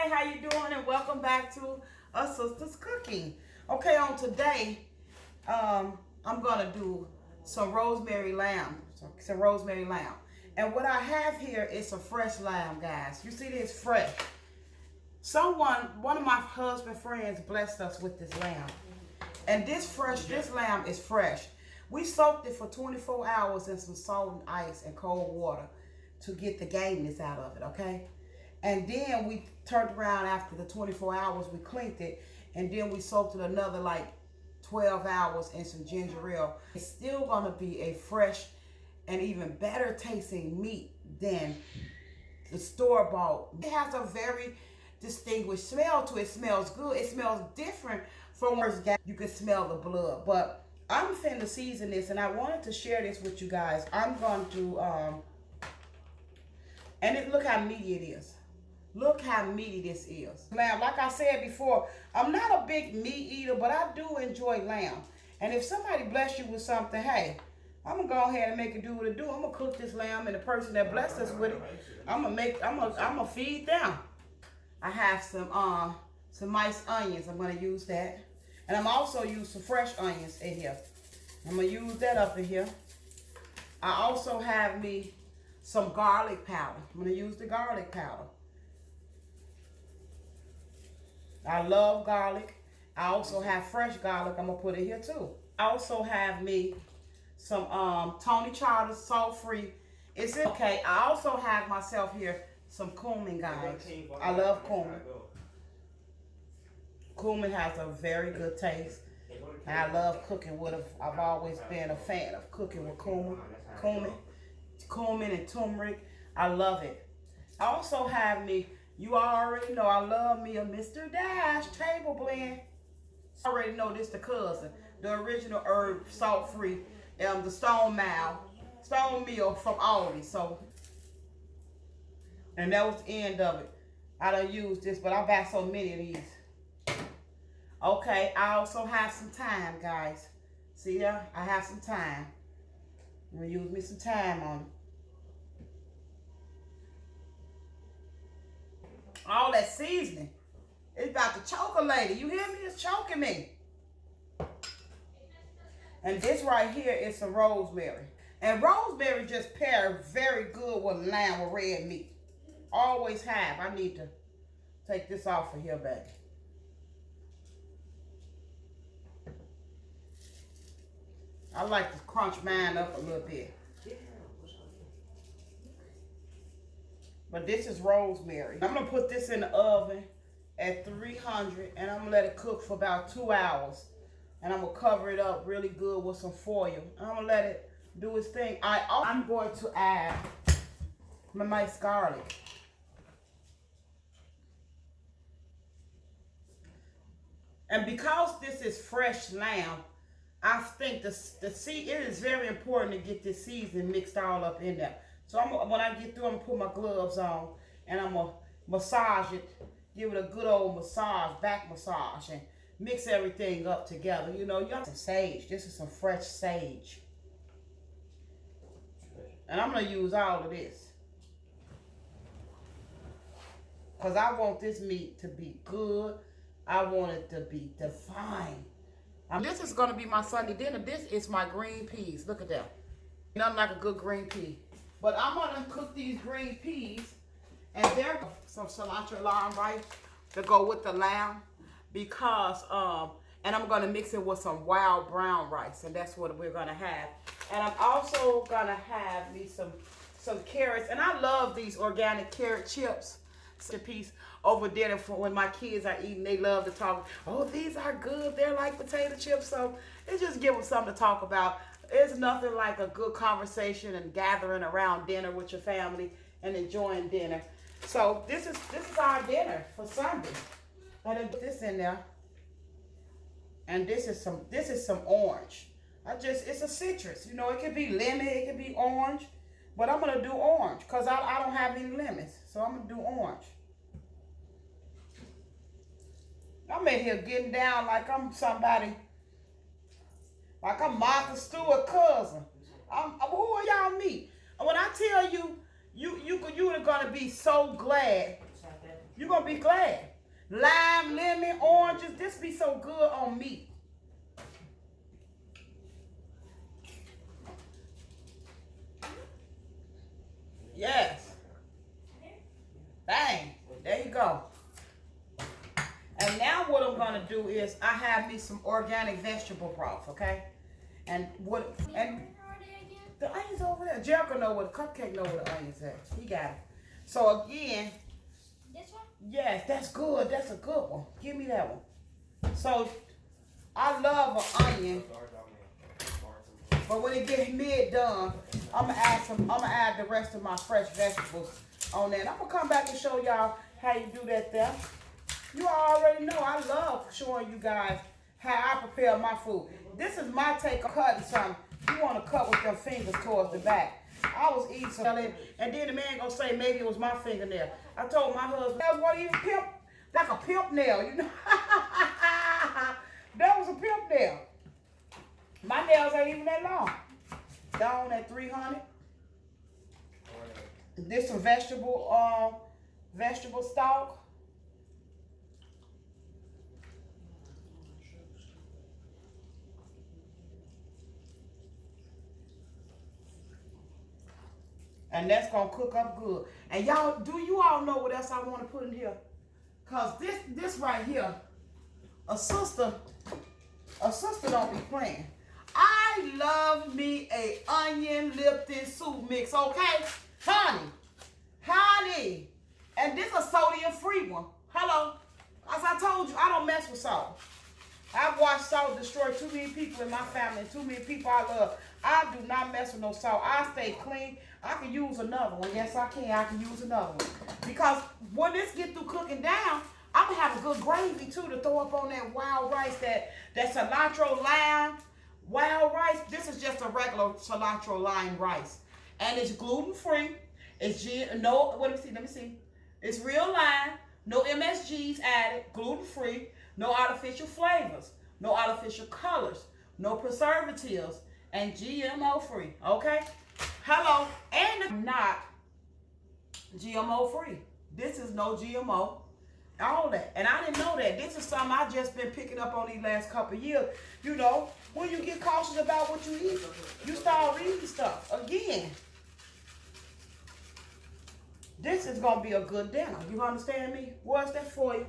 Hi, how you doing? And welcome back to A Sister's Cooking. Okay, on today, I'm gonna do some rosemary lamb. And what I have here is some fresh lamb, guys. You see this fresh. One of my husband friends blessed us with this lamb. And this lamb is fresh. We soaked it for 24 hours in some salt and ice and cold water to get the gameness out of it, okay? And then we turned around after the 24 hours, we cleaned it, and then we soaked it another like 12 hours in some ginger ale. It's still gonna be a fresh and even better tasting meat than the store-bought. It has a very distinguished smell to it. It smells good. It smells different from where you can smell the blood. But I'm finna season this, and I wanted to share this with you guys. I'm going to, look how meaty it is. Look how meaty this is. Lamb, like I said before, I'm not a big meat eater, but I do enjoy lamb. And if somebody bless you with something, hey, I'm gonna go ahead and make it do what it do. I'm gonna cook this lamb, and the person that blessed us with it, I'm gonna feed them. I have some minced onions. I'm gonna use that. And I'm also use some fresh onions in here. I'm gonna use that up in here. I also have me some garlic powder. I'm gonna use the garlic powder. I love garlic. I also have fresh garlic. I'm gonna put it here too. I also have me some Tony Charter salt-free. It's okay. I also have myself here some cumin, guys. I love cumin. Cumin has a very good taste. And I love cooking with it. I've always been a fan of cooking with cumin and turmeric. I love it. I also have me, you already know, I love me a Mr.Dash table blend. I already know this the cousin. The original herb, salt-free, the stone meal from Aldi. So, and that was the end of it. I done used this, but I bought so many of these. Okay, I also have some thyme, guys. See there? I have some thyme. I'm gonna use me some thyme on it. All that seasoning. It's about to choke a lady. You hear me? It's choking me. And this right here is some rosemary. And rosemary just pairs very good with lamb or red meat. Always have. I need to take this off of here, baby. I like to crunch mine up a little bit. But this is rosemary. I'm gonna put this in the oven at 300 and I'm gonna let it cook for about 2 hours. And I'm gonna cover it up really good with some foil. I'm gonna let it do its thing. I'm going to add my minced garlic. And because this is fresh lamb, I think it is very important to get this seasoning mixed all up in there. So when I get through, I'm gonna put my gloves on and I'm gonna massage it, give it a good old massage, back massage, and mix everything up together. You know, you got some sage. This is some fresh sage. And I'm gonna use all of this. Because I want this meat to be good. I want it to be defined. This is gonna be my Sunday dinner. This is my green peas. Look at that. Nothing like a good green pea. But I'm gonna cook these green peas, and there's some cilantro lime rice to go with the lamb, because and I'm gonna mix it with some wild brown rice, and that's what we're gonna have. And I'm also gonna have me some carrots, and I love these organic carrot chips. It's a piece over dinner for when my kids are eating. They love to talk. Oh, these are good. They're like potato chips. So it just give them something to talk about. It's nothing like a good conversation and gathering around dinner with your family and enjoying dinner. So this is our dinner for Sunday. And I put this in there. And this is some orange. It's a citrus. You know, it could be lemon, it could be orange. But I'm gonna do orange because I don't have any lemons. So I'm gonna do orange. I'm in here getting down like I'm somebody. Like I'm Martha Stewart cousin. Who are y'all meet? When I tell you, you're gonna be so glad You're going to be glad. Lime, lemon, oranges. This be so good on meat. Yes. Dang. There you go. And now what I'm going to do is I have me some organic vegetable broth, okay? And the onions over there. Jericho know where the cupcake know where the onions at. He got it. So again, this one? Yes, that's good. That's a good one. Give me that one. So I love an onion. But when it gets mid done, I'm gonna add the rest of my fresh vegetables on there. And I'm gonna come back and show y'all how you do that there. You already know I love showing you guys how I prepare my food. This is my take on cutting something. You want to cut with your fingers towards the back. I was eating something, and then the man gonna say maybe it was my fingernail. I told my husband, that was even pimp, like a pimp nail, you know. That was a pimp nail. My nails ain't even that long. Down at 300. This some vegetable stock. And that's gonna cook up good. And y'all, do you all know what else I want to put in here? Cause this right here, a sister don't be playing. I love me a onion Lipton soup mix, okay? Honey. And this a sodium free one. Hello. As I told you, I don't mess with salt. I've watched salt destroy too many people in my family, too many people I love. I do not mess with no salt. I stay clean. I can use another one. Yes, I can. I can use another one. Because when this get through cooking down, I'm going to have a good gravy, too, to throw up on that wild rice, that cilantro lime. Wild rice, this is just a regular cilantro lime rice. And it's gluten-free. It's let me see. It's real lime. No MSGs added. Gluten-free. No artificial flavors. No artificial colors. No preservatives. And GMO-free. Okay? Hello. And it's not GMO-free. This is no GMO. All that. And I didn't know that. This is something I just been picking up on these last couple of years. You know, when you get cautious about what you eat, you start reading stuff. Again, this is going to be a good dinner. You understand me? What's that for you?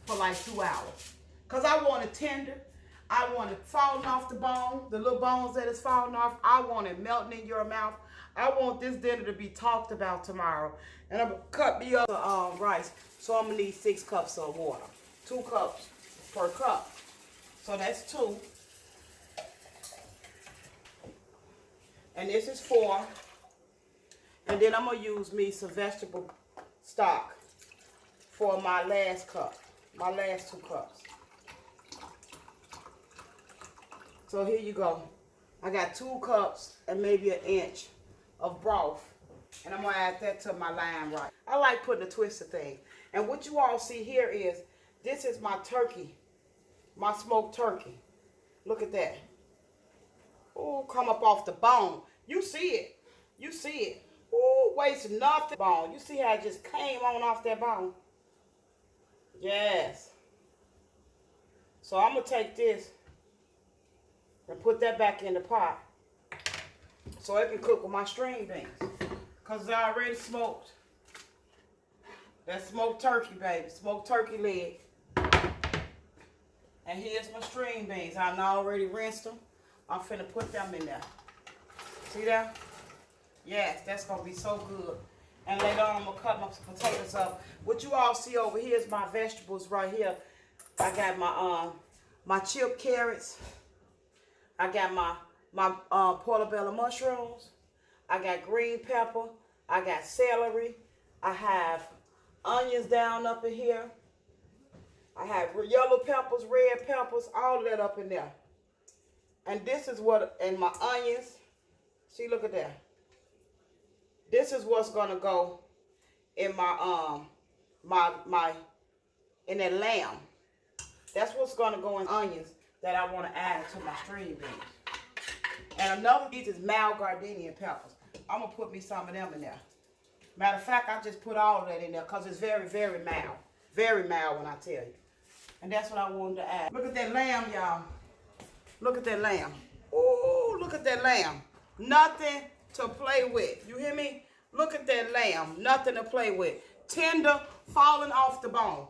For like 2 hours. Because I want it tender. I want it falling off the bone. The little bones that is falling off. I want it melting in your mouth. I want this dinner to be talked about tomorrow. And I'm going to cut the other rice. So I'm going to need 6 cups of water. 2 cups per cup. So that's 2. And this is 4. And then I'm going to use me some vegetable stock for my last cup. My last 2 cups. So here you go. I got 2 cups and maybe an inch of broth. And I'm going to add that to my lime rice. I like putting a twist of things. And what you all see here is, this is my turkey. My smoked turkey. Look at that. Oh, come up off the bone. You see it. You see it. Oh, waste nothing. Bone. You see how it just came on off that bone? Yes. So I'm going to take this and put that back in the pot so it can cook with my string beans. Because it's already smoked. That smoked turkey, baby. Smoked turkey leg. And here's my string beans. I already rinsed them. I'm finna put them in there. See that? Yes, that's gonna be so good. And later on, I'm gonna cut my potatoes up. What you all see over here is my vegetables right here. I got my chip carrots. I got my portobello mushrooms. I got green pepper. I got celery. I have onions down up in here. I have yellow peppers, red peppers, all of that up in there. And this is what, and my onions. See, look at that. This is what's gonna go in my in that lamb. That's what's gonna go in onions that I want to add to my string beans. And another piece is mild gardenia peppers. I'm gonna put me some of them in there. Matter of fact, I just put all of that in there because it's very, very mild. Very mild when I tell you. And that's what I wanted to add. Look at that lamb, y'all. Look at that lamb. Ooh, look at that lamb. Nothing to play with. You hear me? Look at that lamb. Nothing to play with. Tender, falling off the bone.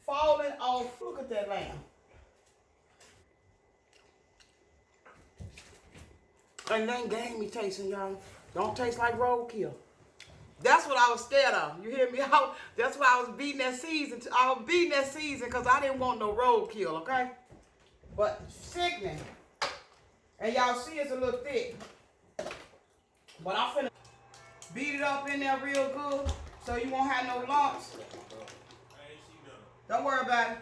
Falling off. Look at that lamb. And they ain't game me tasting, y'all. Don't taste like roadkill. That's what I was scared of. You hear me? That's why I was beating that season. I was beating that season because I didn't want no roadkill, okay? But sickening. And y'all see it's a little thick. But I'm finna beat it up in there real good so you won't have no lumps. Don't worry about it.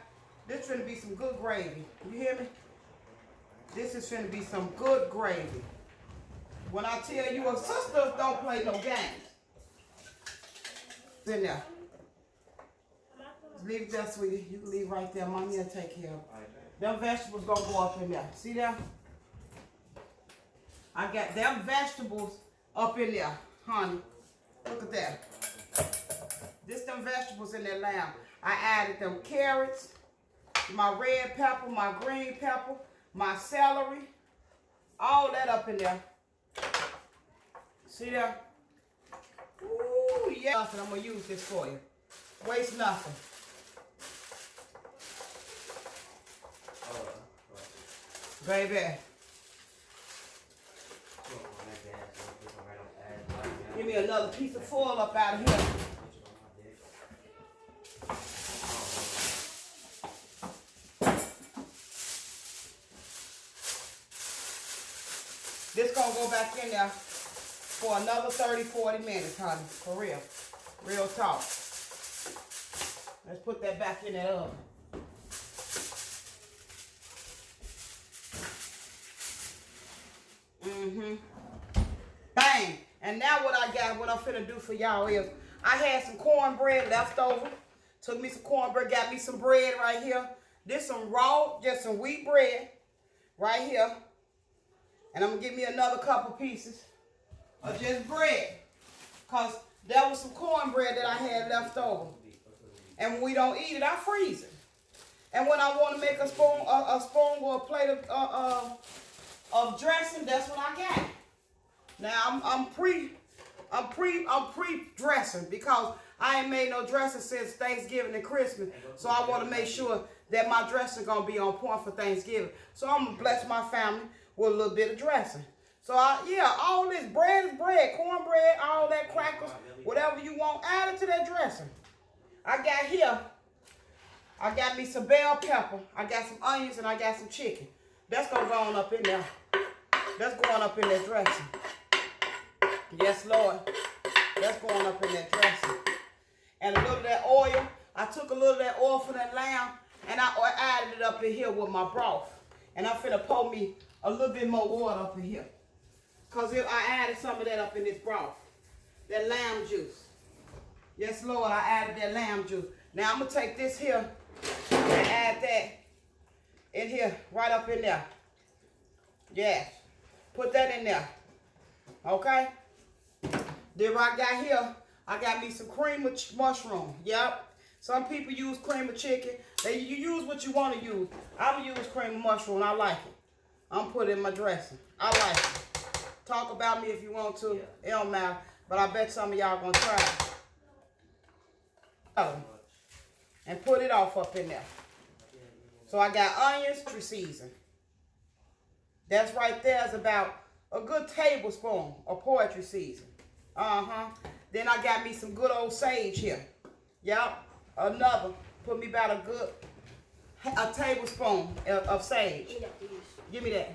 This finna be some good gravy. You hear me? This is finna be some good gravy. When I tell you, sisters don't play no games. It's in there. Just leave it there, sweetie. You can leave right there. Mommy will take care of it. Them vegetables gonna go up in there. See there? I got them vegetables up in there, honey. Look at that. This them vegetables in that lamb. I added them carrots, my red pepper, my green pepper, my celery, all that up in there. See there? Ooh, yeah. Nothing. I'm gonna use this for you. Waste nothing. Baby. Give me another piece of foil up out of here. This gonna go back in there for another 30, 40 minutes, honey. For real. Real talk. Let's put that back in that oven. Bang. And now what I got, what I'm finna do for y'all is, I had some cornbread left over. Took me some cornbread, got me some bread right here. This some raw, just some wheat bread right here. And I'm gonna give me another couple pieces of just bread. Cause there was some cornbread that I had left over. And when we don't eat it, I freeze it. And when I want to make a spoon or a plate of dressing, that's what I got. Now I'm pre-dressing because I ain't made no dressing since Thanksgiving and Christmas. So I want to make sure that my dressing gonna be on point for Thanksgiving. So I'm gonna bless my family with a little bit of dressing. So yeah, all this bread is bread, cornbread, all that crackers, whatever you want, add it to that dressing. I got me some bell pepper, I got some onions, and I got some chicken. That's gonna go on up in there. That's going up in that dressing. Yes, Lord. That's going up in that dressing. And a little of that oil. I took a little of that oil for that lamb, and I added it up in here with my broth. And I'm finna pour me a little bit more water up in here. Because I added some of that up in this broth. That lamb juice. Yes, Lord, I added that lamb juice. Now I'm going to take this here and add that in here, right up in there. Yes. Put that in there. Okay? Then what I got here, I got me some cream of mushroom. Yep. Some people use cream of chicken. You use what you want to use. I'm going to use cream of mushroom. I like it. I'm putting it in my dressing. I like it. Talk about me if you want to. It don't matter. But I bet some of y'all going to try it. And put it off up in there. So I got onions, season. That's right there is about a good tablespoon of poetry season. Then I got me some good old sage here. Yep. Another. Put me about a tablespoon of sage. Give me that.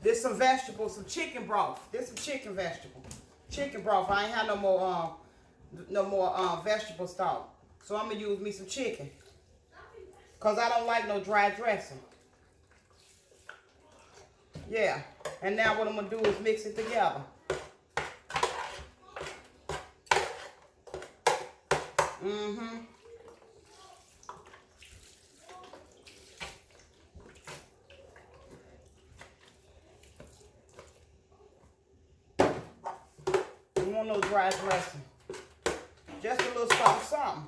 There's some vegetables, some chicken broth. There's some chicken vegetable. Chicken broth. I ain't had no more vegetable stock. So I'm gonna use me some chicken. Cause I don't like no dry dressing. Yeah. And now what I'm gonna do is mix it together. Don't want no dry dressing. Just a little something, something.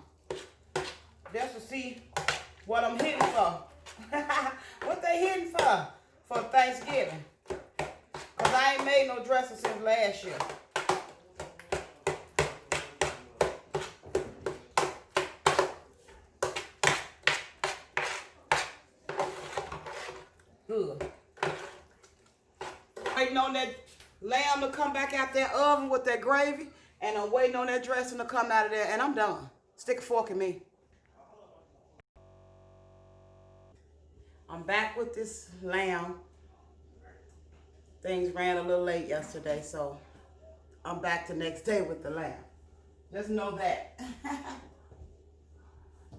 Just to see what I'm hitting for. What they hitting for Thanksgiving. Because I ain't made no dressing since last year. Good. Waiting on that lamb to come back out that oven with that gravy. And I'm waiting on that dressing to come out of there. And I'm done. Stick a fork in me. I'm back with this lamb. Things ran a little late yesterday, so I'm back the next day with the lamb. Just know that.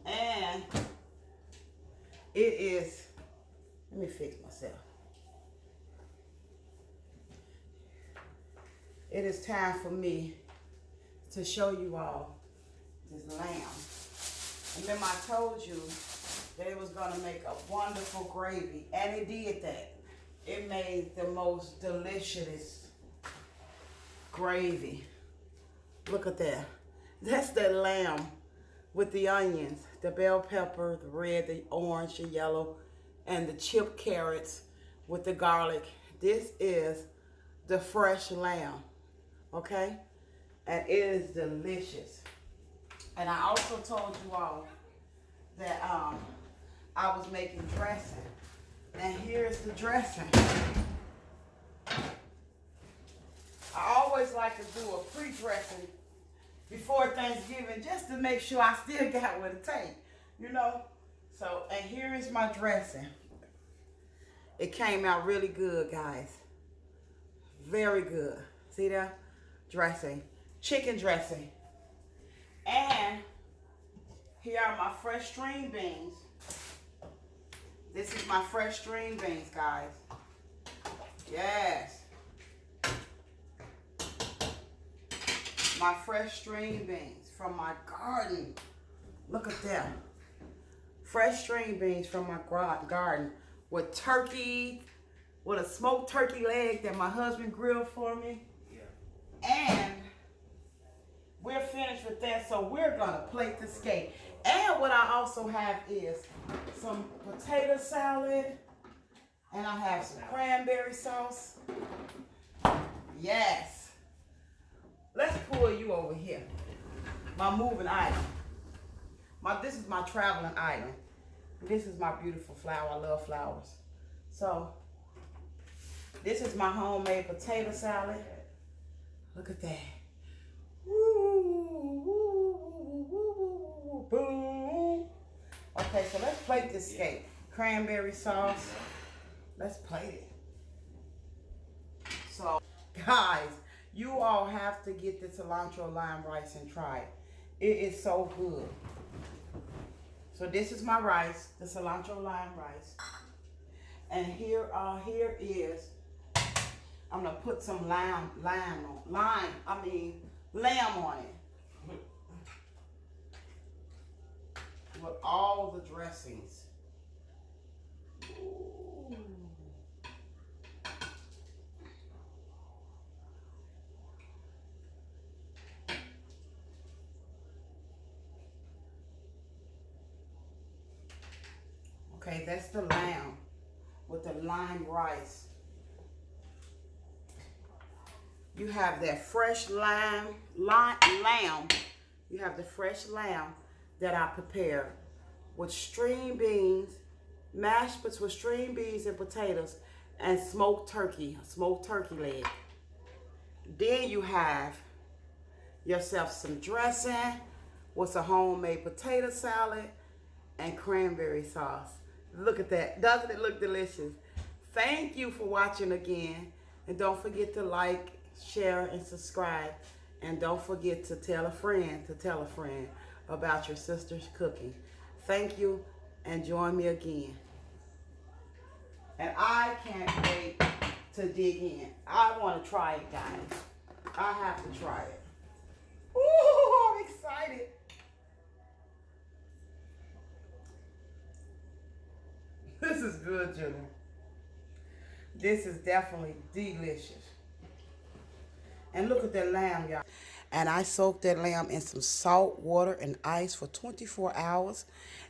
And it is, let me fix myself. It is time for me to show you all this lamb. Remember I told you that it was gonna make a wonderful gravy, and it did that. It made the most delicious gravy. Look at that. That's that lamb with the onions, the bell pepper, the red, the orange, the yellow, and the chipped carrots with the garlic. This is the fresh lamb, okay? And it is delicious. And I also told you all that I was making dressing. And here's the dressing. I always like to do a pre-dressing before Thanksgiving just to make sure I still got what it takes, you know? So, and here is my dressing. It came out really good, guys. Very good. See that? Dressing. Chicken dressing. And here are my fresh string beans. This is my fresh string beans, guys. Yes. My fresh string beans from my garden. Look at them. Fresh string beans from my garden with turkey, with a smoked turkey leg that my husband grilled for me. Yeah. And we're finished with that, so we're gonna plate the steak. And what I also have is some potato salad, and I have some cranberry sauce. Yes. Let's pull you over here. My moving item. This is my traveling item. This is my beautiful flower. I love flowers. So, this is my homemade potato salad. Look at that. Boom. Okay, so let's plate this steak. Cranberry sauce. Let's plate it. So, guys, you all have to get the cilantro lime rice and try it. It is so good. So this is my rice, the cilantro lime rice. And here is, I'm gonna put some lamb on it. With all the dressings. Ooh. Okay, that's the lamb with the lime rice. You have that fresh lamb. You have the fresh lamb that I prepared with string beans, mashed with string beans and potatoes, and smoked turkey leg. Then you have yourself some dressing with some homemade potato salad and cranberry sauce. Look at that. Doesn't it look delicious? Thank you for watching again. And don't forget to like, share, and subscribe. And don't forget to tell a friend about your sister's cooking. Thank you, and join me again. And I can't wait to dig in. I want to try it, guys. I have to try it. Ooh, I'm excited. This is good, Junior. This is definitely delicious. And look at that lamb, y'all. And I soaked that lamb in some salt, water, and ice for 24 hours.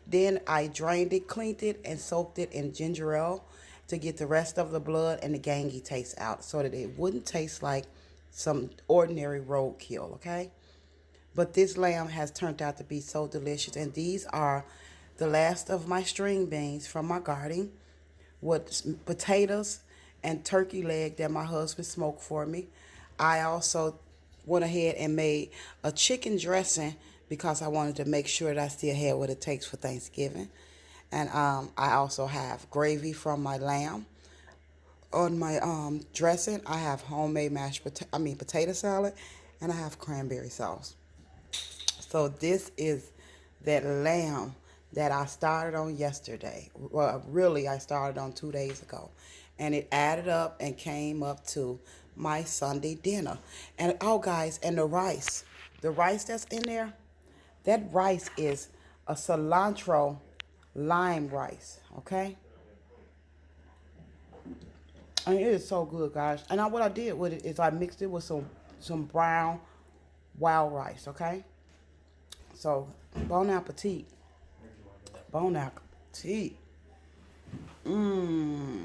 Then I drained it, cleaned it, and soaked it in ginger ale to get the rest of the blood and the gangy taste out so that it wouldn't taste like some ordinary roadkill, okay? But this lamb has turned out to be so delicious. And these are the last of my string beans from my garden with potatoes and turkey leg that my husband smoked for me. I also went ahead and made a chicken dressing because I wanted to make sure that I still had what it takes for Thanksgiving. And I also have gravy from my lamb. On my dressing, I have homemade potato salad, and I have cranberry sauce. So this is that lamb that I started on yesterday. Well, really, I started on 2 days ago. And it added up and came up to my Sunday dinner. And oh, guys, and the rice that's in there, that rice is a cilantro lime rice, okay? And it is so good, guys. And what I did with it is I mixed it with some brown wild rice, okay? So, bon appetit. Bon appetit. Mmm.